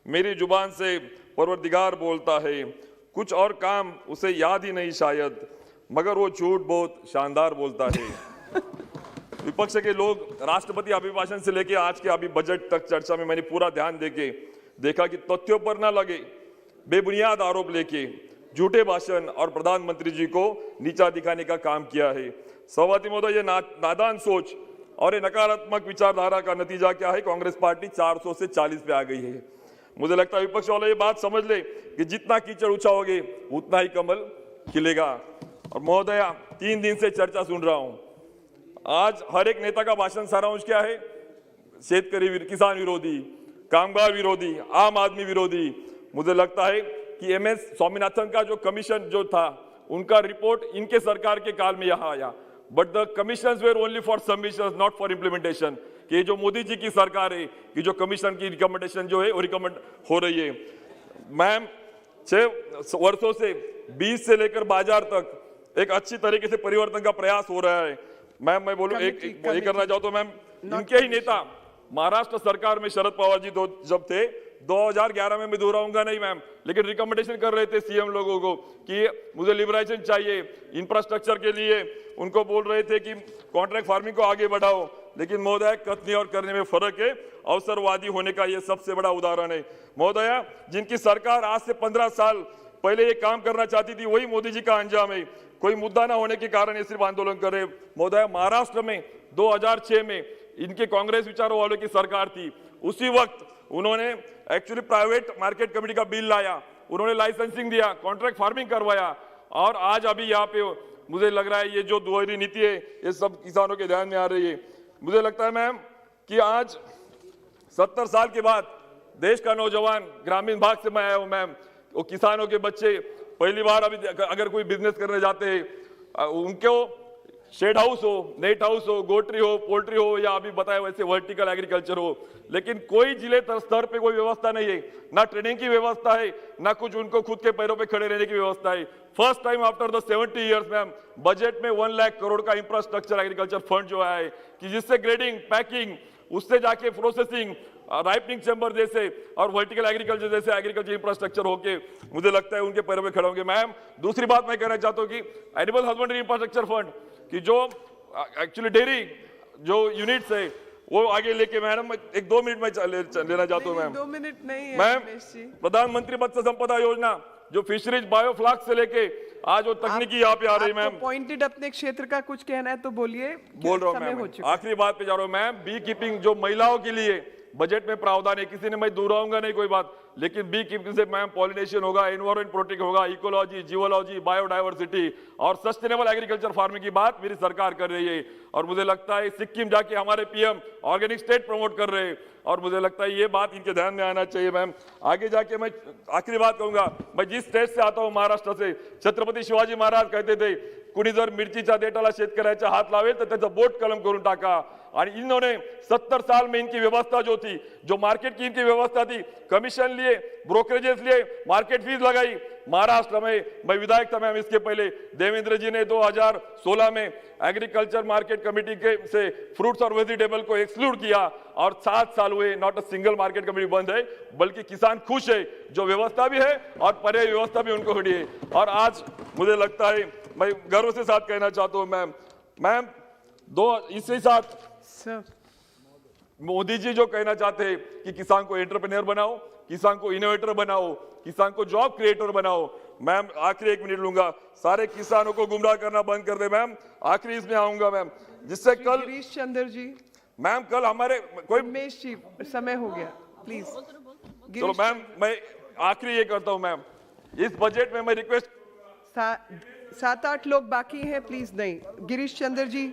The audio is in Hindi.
मेरी जुबान से परवरदिगार बोलता है, कुछ और काम उसे याद ही नहीं शायद, मगर वो झूठ बहुत शानदार बोलता है। विपक्ष के लोग राष्ट्रपति अभिभाषण से लेकर आज के अभी बजट तक चर्चा में मैंने पूरा ध्यान देके देखा कि तथ्यों पर ना लगे, बेबुनियाद आरोप लेके झूठे भाषण और प्रधानमंत्री जी को नीचा दिखाने का काम किया है। सभापति महोदय, ये नादान सोच और ये नकारात्मक विचारधारा का नतीजा क्या है? कांग्रेस पार्टी 400 से 40 पे आ गई है। मुझे लगता है विपक्ष वाले ये बात समझ ले कि जितना कीचड़ उछाओगे उतना ही कमल खिलेगा। और महोदया, 3 दिन से चर्चा सुन रहा हूं, आज हर एक नेता का भाषण सारांश क्या है? शेतकरी किसान विरोधी, कामगार विरोधी, आम आदमी विरोधी। मुझे लगता है कि MS स्वामीनाथन का जो कमीशन जो था, उनका रिपोर्ट इनके सरकार के काल में यहाँ आया, but the commissions were only for submissions, not for implementation. कि जो मोदी जी की सरकार है कि जो कमीशन की रिकमेंडेशन जो है वो रिकमेंड हो रही है। मैम, 6 वर्षों से बीज से लेकर बाजार तक एक अच्छी तरीके से परिवर्तन का प्रयास हो रहा है। मैम, मैं बोलूं एक करना चाहूँ तो मैम, इनके ही नेता महाराष्ट्र सरकार में शरद पवार जी जब थे 2011 में, मैं दोहराऊंगा नहीं मैम, लेकिन रिकमेंडेशन कर रहे थे सीएम लोगों को कि मुझे लिबराइजेशन चाहिए इंफ्रास्ट्रक्चर के लिए। उनको बोल रहे थे कि कॉन्ट्रैक्ट फार्मिंग को आगे बढ़ाओ, लेकिन महोदय कथनी और करने में फर्क है। अवसरवादी होने का ये सबसे बड़ा उदाहरण है। महोदय, जिनकी सरकार आज से 15 साल पहले ये काम करना चाहती थी, वही मोदी जी का अंजाम है। कोई मुद्दा ना होने के कारण ये सिर्फ आंदोलन कर रहे। महोदय, महाराष्ट्र में 2006 में इनके कांग्रेस विचारों वालों की सरकार थी, उसी वक्त उन्होंने एक्चुअली प्राइवेट मार्केट कमेटी का बिल लाया, उन्होंने लाइसेंसिंग दिया, कॉन्ट्रैक्ट फार्मिंग करवाया, और आज अभी यहाँ पे मुझे लग रहा है ये जो दोहरी नीति है ये सब किसानों के ध्यान में आ रही है। मुझे लगता है मैम कि आज 70 साल के बाद देश का नौजवान, ग्रामीण भाग से मैं आया हूँ मैम, वो किसानों के बच्चे पहली बार अभी अगर कोई बिजनेस करने जाते हैं, उनको शेड हाउस हो, नेट हाउस हो, गोट्री हो, पोल्ट्री हो, या अभी बताया वैसे वर्टिकल एग्रीकल्चर हो, लेकिन कोई जिले स्तर पे कोई व्यवस्था नहीं है, ना ट्रेनिंग की व्यवस्था है, ना कुछ उनको खुद के पैरों पे खड़े रहने की व्यवस्था है। First time after the 70 years ma'am, budget में 1 लाख करोड़ का इंफ्रास्ट्रक्चर एग्रीकल्चर फंड जो है कि जिससे ग्रेडिंग, पैकिंग, उससे जाके प्रोसेसिंग, राइपनिंग चैम्बर जैसे और वर्टिकल एग्रीकल्चर जैसे एग्रीकल्चर इंफ्रास्ट्रक्चर होके मुझे लगता है उनके पैरों पे खड़े होंगे। मैम, दूसरी बात मैं कहना चाहता हूँ कि एनिमल हस्बेंड्री इंफ्रास्ट्रक्चर फंड कि जो एक्चुअली डेयरी जो यूनिट्स है वो आगे लेके, मैडम 1-2 मिनट में लेना चाहता हूँ मैम। 2 मिनट नहीं है मैम, प्रधानमंत्री मत्स्य संपदा योजना जो फिशरीज बायोफ्लाक से लेके आज वो तकनीकी यहाँ पे आ रही है मैम। पॉइंटेड अपने क्षेत्र का कुछ कहना है तो बोलिए। बोल रहा हूँ मैम, आखिरी बात पे जा रहा हूँ मैम। बी कीपिंग जो महिलाओं के लिए बजट में प्रावधान है, किसी ने, मैं दोहराऊंगा नहीं कोई बात, लेकिन बी कीपिंग से मैम पॉलिनेशन होगा, एनवायरमेंट प्रोटेक्ट होगा, इकोलॉजी, जियोलॉजी, बायोडाइवर्सिटी और सस्टेनेबल एग्रीकल्चर फार्मिंग की बात मेरी सरकार कर रही है। और मुझे लगता है सिक्किम जाके हमारे पीएम ऑर्गेनिक स्टेट प्रमोट कर रहे हैं, और मुझे लगता है ये बात इनके ध्यान में आना चाहिए मैम। आगे जाके मैं आखिरी बात कहूंगा, मैं जिस स्टेट से आता हूँ महाराष्ट्र से, छत्रपती शिवाजी महाराज कहते थे, कुणी जर मिरचीच्या देठाला शेतकऱ्याचा हात लावेल तर त्याचा बोट कलम करून टाका। और इन्होंने 70 साल में इनकी व्यवस्था जो थी, जो मार्केट की इनकी व्यवस्था थी, कमीशन लिए, ब्रोकरेजेस लिए, मार्केट फीस लगाई। महाराष्ट्र में मैं विधायक था मैम, इसके पहले देवेंद्र जी ने 2016 में एग्रीकल्चर मार्केट कमेटी के से फ्रूट्स और वेजिटेबल को एक्सक्लूड किया, और 7 साल हुए, not a single market committee बंद है, बल्कि किसान खुश है, जो व्यवस्था भी है और पर्याय व्यवस्था भी उनको खड़ी है। और आज मुझे लगता है, मैं गर्व से साथ कहना चाहता हूँ मैम, इसी साथ मोदी जी जो कहना चाहते हैं कि किसान को एंटरप्रेन्योर बनाओ, किसान को इनोवेटर बनाओ, किसान को जॉब क्रिएटर बनाओ। मैम, आखिरी 1 मिनट लूंगा, सारे किसानों को गुमराह करना बंद कर दे मैम। आखिरी इसमें आऊंगा मैम, जिससे कल गिरीश चंद्र जी, मैम कल हमारे कोई उमेश जी, समय हो गया, प्लीज। चलो मैम, मैं आखिरी ये करता हूँ मैम, इस बजट में मैं रिक्वेस्ट 7-8 लोग बाकी हैं, प्लीज। नहीं, गिरीश चंद्र जी।